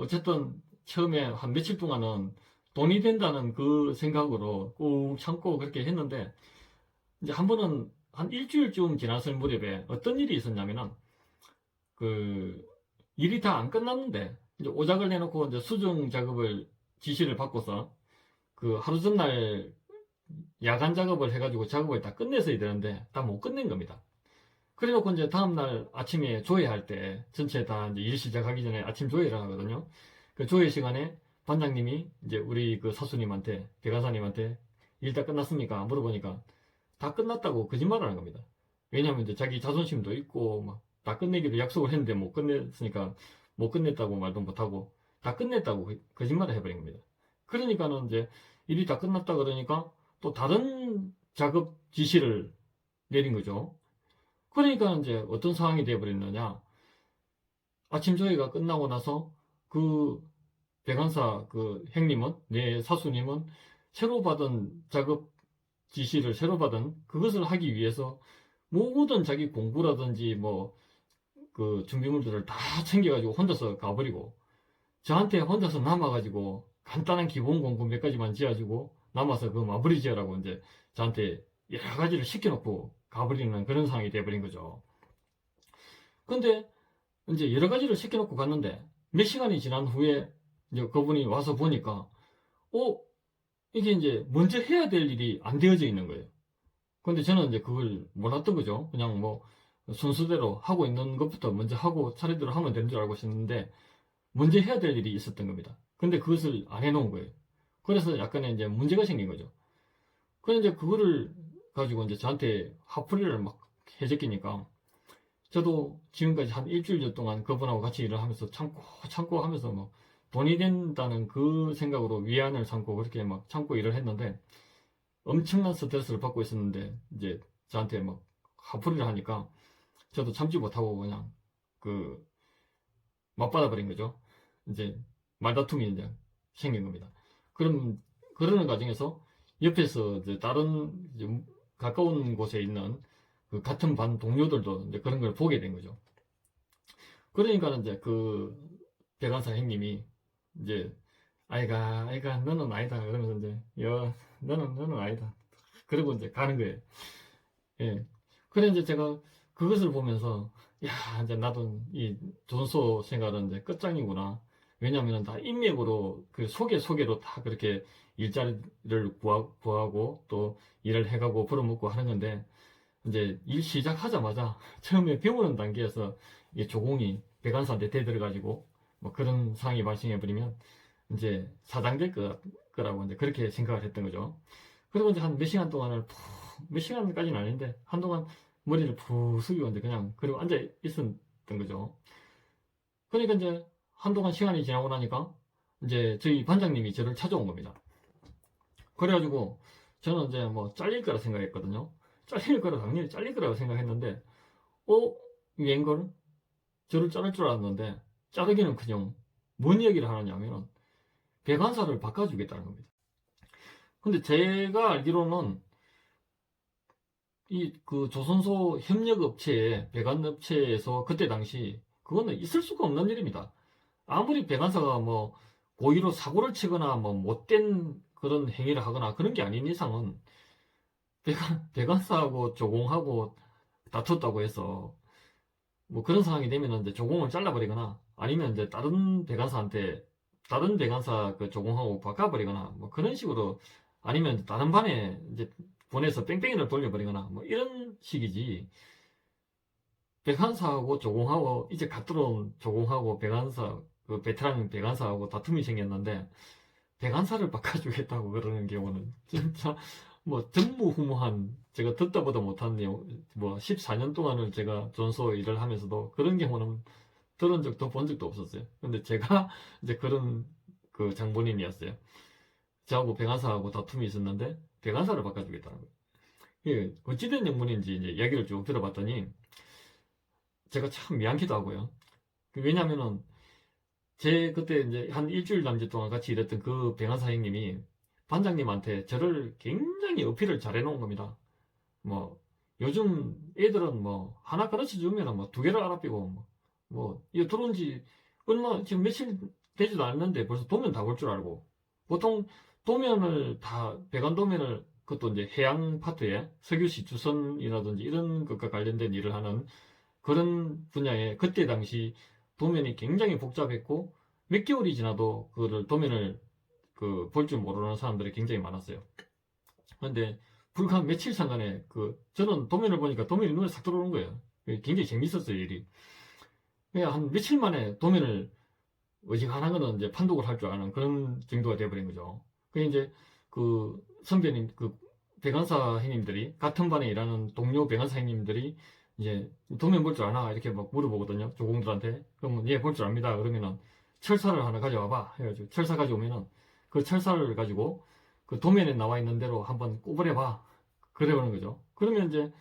어쨌든 처음에 한 며칠 동안은 돈이 된다는 그 생각으로 꾹 참고 그렇게 했는데, 이제 한 번은 한 일주일쯤 지났을 무렵에 어떤 일이 있었냐면은, 그, 일이 다 안 끝났는데, 이제 오작을 내놓고 이제 수정 작업을 지시를 받고서, 그 하루 전날 야간 작업을 해가지고 작업을 다 끝냈어야 되는데, 다 못 끝낸 겁니다. 그래놓고 이제 다음날 아침에 조회할 때, 전체 다 이제 일 시작하기 전에 아침 조회를 하거든요. 그 조회 시간에 반장님이 이제 우리 그 사수님한테, 대간사님한테 일 다 끝났습니까? 물어보니까 다 끝났다고 거짓말을 하는 겁니다. 왜냐하면 이제 자기 자존심도 있고, 막 다 끝내기로 약속을 했는데 못 끝냈으니까 못 끝냈다고 말도 못하고, 다 끝냈다고 거짓말을 해버린 겁니다. 그러니까는 이제 일이 다 끝났다 그러니까 또 다른 작업 지시를 내린 거죠. 그러니까 이제 어떤 상황이 되어버렸느냐. 아침 조회가 끝나고 나서 그 배관사 그 형님은, 내 사수님은 새로 받은 작업 지시를 새로 받은 그것을 하기 위해서 모든 자기 공부라든지 뭐 그 준비물들을 다 챙겨가지고 혼자서 가버리고, 저한테 혼자서 남아가지고 간단한 기본 공부 몇 가지만 지어주고 남아서 그 마무리 지어라고 이제 저한테 여러 가지를 시켜놓고 가버리는 그런 상황이 돼버린 거죠. 근데 이제 여러 가지를 시켜놓고 갔는데 몇 시간이 지난 후에 이제 그분이 와서 보니까, 어, 이게 이제 먼저 해야 될 일이 안 되어져 있는 거예요. 근데 저는 이제 그걸 몰랐던 거죠. 그냥 뭐 순서대로 하고 있는 것부터 먼저 하고 차례대로 하면 되는 줄 알고 있었는데, 먼저 해야 될 일이 있었던 겁니다. 근데 그것을 안 해놓은 거예요. 그래서 약간의 이제 문제가 생긴 거죠. 그래서 이제 그거를 가지고 이제 저한테 화풀이를 막 해제끼니까, 저도 지금까지 한 일주일 동안 그분하고 같이 일을 하면서 참고 하면서 뭐 돈이 된다는 그 생각으로 위안을 삼고 그렇게 막 참고 일을 했는데, 엄청난 스트레스를 받고 있었는데 이제 저한테 막 화풀이를 하니까 저도 참지 못하고 그냥 그 맞받아 버린 거죠. 이제 말다툼이 이제 생긴 겁니다. 그럼 그러는 과정에서 옆에서 이제 다른 이제 가까운 곳에 있는 그 같은 반 동료들도 이제 그런 걸 보게 된 거죠. 그러니까 이제 그 대간사 형님이 이제 아이가 너는 아니다 그러면서 이제 너는 아니다 그러고 이제 가는 거예요. 예. 그래 이제 제가 그것을 보면서, 야 이제 나도 이 존소 생활은 이제 끝장이구나. 왜냐하면 다 인맥으로 그 소개로 다 그렇게 일자리를 구하고 또 일을 해가고 벌어먹고 하는 건데, 이제 일 시작하자마자 처음에 배우는 단계에서 이 조공이 배관사한테 대들어가지고 뭐 그런 상황이 발생해버리면 이제 사장 될 거라고 이제 그렇게 생각을 했던 거죠. 그리고 이제 한 몇 시간 동안을 몇 시간까지는 아닌데 한동안 머리를 푹 숙이고 이제 그냥 그리고 앉아 있었던 거죠. 그러니까 이제 한동안 시간이 지나고 나니까 이제 저희 반장님이 저를 찾아온 겁니다. 그래가지고 저는 이제 뭐 잘릴 거라 생각했거든요. 당연히 잘릴 거라고 생각했는데, 웬걸? 저를 자를 줄 알았는데 자르기는커녕 뭔 얘기를 하느냐면 배관사를 바꿔주겠다는 겁니다. 근데 제가 알기로는 이 그 조선소 협력업체에 배관업체에서 그때 당시 그거는 있을 수가 없는 일입니다. 아무리 배관사가 뭐 고의로 사고를 치거나 뭐 못된 그런 행위를 하거나 그런 게 아닌 이상은 배관사하고 조공하고 다퉜다고 해서 뭐 그런 상황이 되면 이제 조공을 잘라버리거나 아니면 이제 다른 배관사 그 조공하고 바꿔버리거나 뭐 그런 식으로, 아니면 다른 반에 이제 보내서 뺑뺑이를 돌려버리거나 뭐 이런 식이지. 배관사하고 조공하고 이제 갓 들어온 조공하고 배관사 그 베테랑 배관사하고 다툼이 생겼는데 배관사를 바꿔주겠다고 그러는 경우는 진짜 뭐 전무후무한, 제가 듣다 보다 못한 내용, 뭐 14년 동안을 제가 전소 일을 하면서도 그런 경우는 들은 적도 본 적도 없었어요. 근데 제가 이제 그런 그 장본인이었어요. 저하고 배관사하고 다툼이 있었는데 배관사를 바꿔주겠다는 거예요. 이게 어찌된 영문인지 이제 이야기를 쭉 들어봤더니 제가 참 미안기도 하고요. 왜냐면은 제 그때 이제 한 일주일 남짓 동안 같이 일했던 그 배관사 형님이 반장님한테 저를 굉장히 어필을 잘 해놓은 겁니다. 뭐 요즘 애들은 뭐 하나 가르쳐 주면 뭐 두 개를 알아삐고, 이거 들어온 지 얼마 지금 며칠 되지도 않는데 벌써 도면 다 볼 줄 알고, 보통 도면을 다, 배관 도면을, 그것도 이제 해양 파트에 석유시 주선이라든지 이런 것과 관련된 일을 하는 그런 분야에 그때 당시 도면이 굉장히 복잡했고, 몇 개월이 지나도 그거를 도면을 볼 줄 모르는 사람들이 굉장히 많았어요. 그런데 불과 며칠 상간에 저는 도면을 보니까 도면이 눈에 싹 들어오는 거예요. 굉장히 재밌었어요, 일이. 그냥 한 며칠 만에 도면을 어지간한 거는 이제 판독을 할 줄 아는 그런 정도가 돼버린 거죠. 그 이제 선배님, 배관사 형님들이, 같은 반에 일하는 동료 배관사 형님들이 이제 도면 볼 줄 아나? 이렇게 막 물어보거든요. 조공들한테. 그러면 예, 볼 줄 압니다. 그러면은 철사를 하나 가져와봐. 해가지고 철사 가져오면은 그 철사를 가지고 그 도면에 나와 있는 대로 한번 꼽으려봐. 그래 보는 거죠. 그러면 이제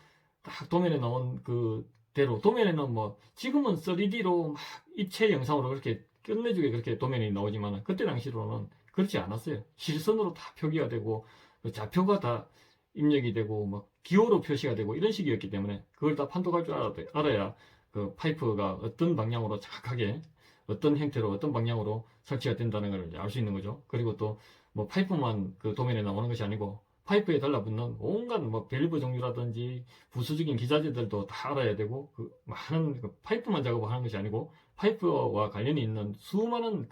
딱 도면에 나온 그 대로, 도면에는 뭐 지금은 3D로 막 입체 영상으로 그렇게 끝내주게 그렇게 도면이 나오지만 그때 당시로는 그렇지 않았어요. 실선으로 다 표기가 되고 그 좌표가 다 입력이 되고 막 기호로 표시가 되고 이런 식이었기 때문에 그걸 다 판독할 줄 알아야 그 파이프가 어떤 방향으로 정확하게 어떤 형태로 어떤 방향으로 설치가 된다는 걸 알 수 있는 거죠. 그리고 또 뭐 파이프만 그 도면에 나오는 것이 아니고 파이프에 달라붙는 온갖 뭐 밸브 종류라든지 부수적인 기자재들도 다 알아야 되고, 많은 파이프만 작업을 하는 것이 아니고 파이프와 관련이 있는 수많은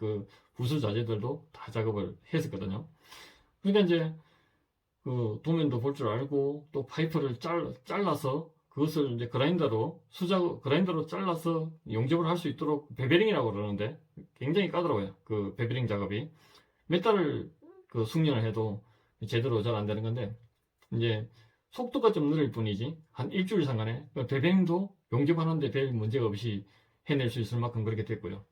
부수 자재들도 다 작업을 했었거든요. 그러니까 이제 도면도 볼 줄 알고 또 파이프를 잘라서 그것을 이제 그라인더로 잘라서 용접을 할 수 있도록 베베링이라고 그러는데 굉장히 까다로워요. 그 베베링 작업이 몇 달을 숙련을 해도 제대로 잘 안 되는 건데, 이제 속도가 좀 느릴 뿐이지 한 일주일 상간에 베베링도 용접하는데 별 문제가 없이 해낼 수 있을 만큼 그렇게 됐고요.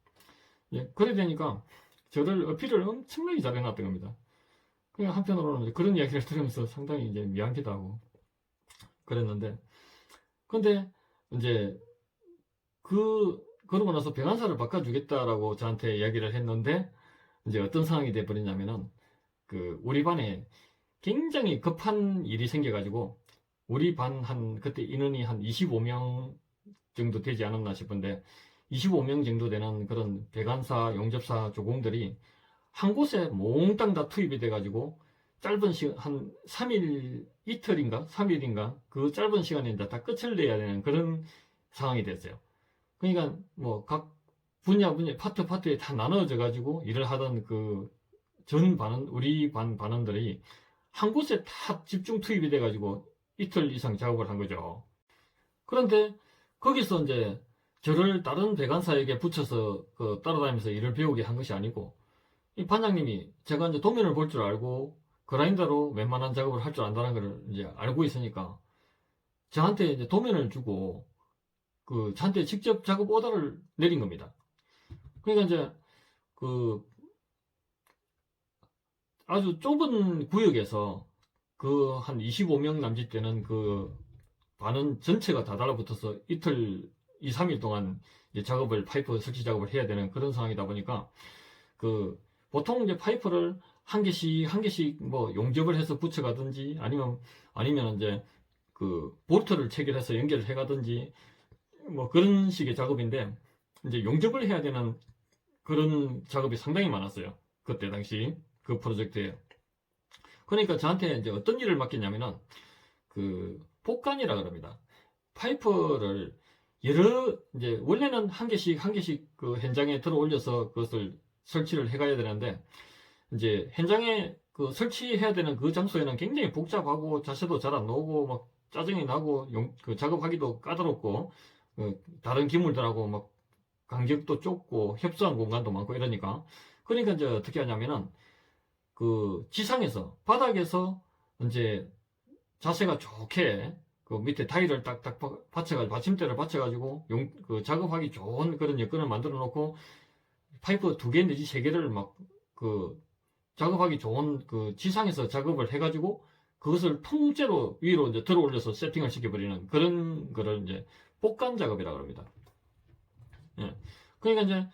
예, 그래 되니까 저를 어필을 엄청나게 잘 해놨던 겁니다. 그냥 한편으로는 그런 이야기를 들으면서 상당히 이제 미안하기도 하고 그랬는데, 근데 이제 그러고 나서 배관사를 바꿔주겠다라고 저한테 이야기를 했는데, 이제 어떤 상황이 돼버리냐면은 우리 반에 굉장히 급한 일이 생겨가지고, 우리 반 그때 인원이 한 25명 정도 되지 않았나 싶은데, 25명 정도 되는 그런 배관사, 용접사, 조공들이 한 곳에 몽땅 다 투입이 돼가지고, 짧은 시간, 한 3일, 이틀인가? 3일인가? 그 짧은 시간에 이제 다 끝을 내야 되는 그런 상황이 됐어요. 그러니까 뭐 각 분야, 파트에 다 나눠져가지고 일을 하던 우리 반 반원들이 한 곳에 다 집중 투입이 돼가지고 이틀 이상 작업을 한 거죠. 그런데 거기서 이제 저를 다른 배관사에게 붙여서 따라다니면서 일을 배우게 한 것이 아니고, 이 반장님이 제가 이제 도면을 볼 줄 알고 그라인더로 웬만한 작업을 할 줄 안다는 걸 이제 알고 있으니까 저한테 이제 도면을 주고 저한테 직접 작업 오더를 내린 겁니다. 그러니까 이제 아주 좁은 구역에서 한 25명 남짓 되는 반은 전체가 다 달라붙어서 이틀, 2, 3일 동안 이제 파이프 설치 작업을 해야 되는 그런 상황이다 보니까 보통 이제 파이프를 한 개씩 뭐 용접을 해서 붙여가든지 아니면 이제 볼트를 체결해서 연결을 해가든지 뭐 그런 식의 작업인데, 이제 용접을 해야 되는 그런 작업이 상당히 많았어요. 그때 당시 그 프로젝트에. 그러니까 저한테 이제 어떤 일을 맡겼냐면은 복간이라 그럽니다. 파이프를 이제 원래는 한 개씩 현장에 들어 올려서 그것을 설치를 해가야 되는데, 이제 현장에 설치해야 되는 그 장소에는 굉장히 복잡하고 자세도 잘 안 나오고 막 짜증이 나고 작업하기도 까다롭고 다른 기물들하고 막 간격도 좁고 협소한 공간도 많고 이러니까, 그러니까 이제 어떻게 하냐면은 지상에서 바닥에서 이제 자세가 좋게 밑에 타일을 딱딱 받쳐가지고 받침대를 받쳐가지고 작업하기 좋은 그런 여건을 만들어 놓고 파이프 2개 내지 3개를 막 작업하기 좋은 지상에서 작업을 해가지고 그것을 통째로 위로 이제 들어 올려서 세팅을 시켜버리는 그런 거를 이제 복간 작업이라고 합니다. 예. 그러니까 이제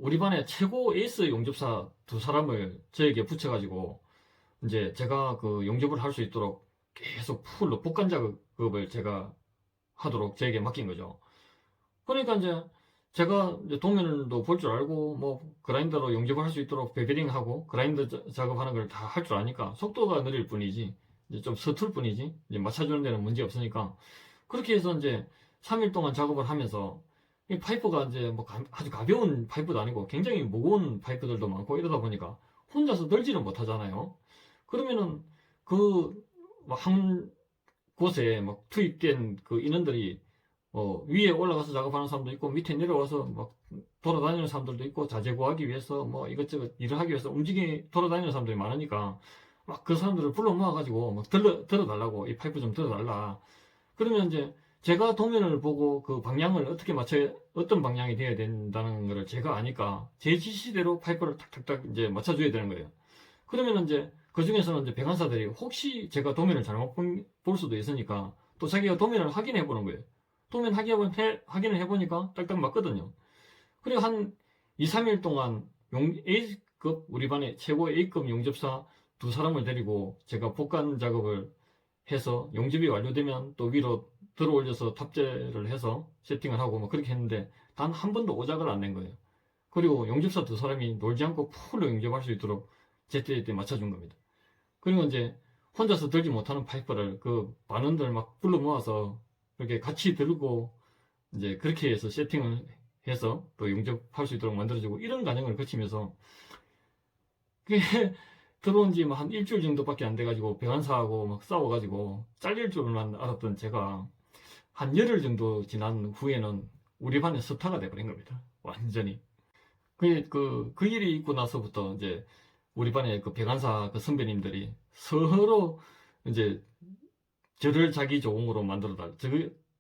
우리 반의 최고 에이스 용접사 2사람을 저에게 붙여가지고 이제 제가 용접을 할 수 있도록 계속 풀로 복간 작업을 제가 하도록 저에게 맡긴 거죠. 그러니까 이제 제가 이제 도면도 볼 줄 알고 뭐 그라인더로 용접을 할 수 있도록 베베링하고 그라인더 작업하는 걸 다 할 줄 아니까 속도가 느릴 뿐이지 이제 좀 서툴 뿐이지 이제 맞춰주는 데는 문제 없으니까 그렇게 해서 이제 3일 동안 작업을 하면서 이 파이프가 이제 뭐 아주 가벼운 파이프도 아니고 굉장히 무거운 파이프들도 많고 이러다 보니까 혼자서 들지는 못하잖아요. 그러면은 그 한 곳에 막 투입된 그 인원들이 위에 올라가서 작업하는 사람도 있고 밑에 내려와서 막 돌아다니는 사람들도 있고 자재 구하기 위해서 뭐 이것저것 일을 하기 위해서 돌아다니는 사람들이 많으니까 막 그 사람들을 불러 모아가지고 막 들어달라고 이 파이프 좀 들어달라. 그러면 이제 제가 도면을 보고 그 방향을 어떻게 어떤 방향이 돼야 된다는 거를 제가 아니까 제 지시대로 파이프를 탁탁탁 이제 맞춰줘야 되는 거예요. 그러면 이제 그 중에서는 이제 배관사들이 혹시 제가 도면을 잘못 볼 수도 있으니까 또 자기가 도면을 확인해 보는 거예요. 도면 확인을 해보니까 딱딱 맞거든요. 그리고 한 2, 3일 동안 A급, 우리 반에 최고 A급 용접사 두 사람을 데리고 제가 복간 작업을 해서 용접이 완료되면 또 위로 들어 올려서 탑재를 해서 세팅을 하고 뭐 그렇게 했는데 단 한 번도 오작을 안 낸 거예요. 그리고 용접사 두 사람이 놀지 않고 풀로 용접할 수 있도록 제때 맞춰준 겁니다. 그리고 이제 혼자서 들지 못하는 파이프를 그 반원들 막 불러 모아서 이렇게 같이 들고 이제 그렇게 해서 세팅을 해서 또 용접할 수 있도록 만들어주고 이런 과정을 거치면서 그게 들어온 지 한 일주일 정도밖에 안 돼가지고 배관사하고 막 싸워가지고 잘릴 줄만 알았던 제가 한 열흘 정도 지난 후에는 우리 반에 스타가 돼버린 겁니다. 완전히. 그 일이 있고 나서부터 이제 우리 반에 그 배관사 그 선배님들이 서로 이제 저를 자기 조공으로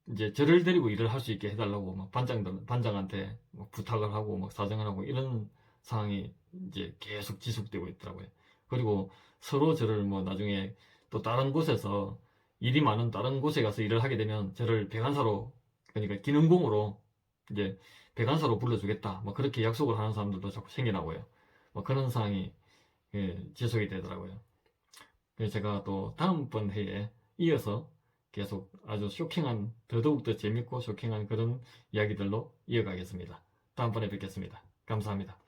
이제 저를 데리고 일을 할 수 있게 해달라고 막 반장한테 막 부탁을 하고 막 사정을 하고 이런 상황이 이제 계속 지속되고 있더라고요. 그리고 서로 저를 뭐 나중에 또 다른 곳에서 일이 많은 다른 곳에 가서 일을 하게 되면 저를 배관사로 그러니까 기능공으로 이제 배관사로 불러주겠다 뭐 그렇게 약속을 하는 사람들도 자꾸 생겨나고요. 뭐 그런 상황이 지속이 되더라고요. 그래서 제가 또 다음번 회에 이어서 계속 아주 더더욱더 재밌고 쇼킹한 그런 이야기들로 이어가겠습니다. 다음번에 뵙겠습니다. 감사합니다.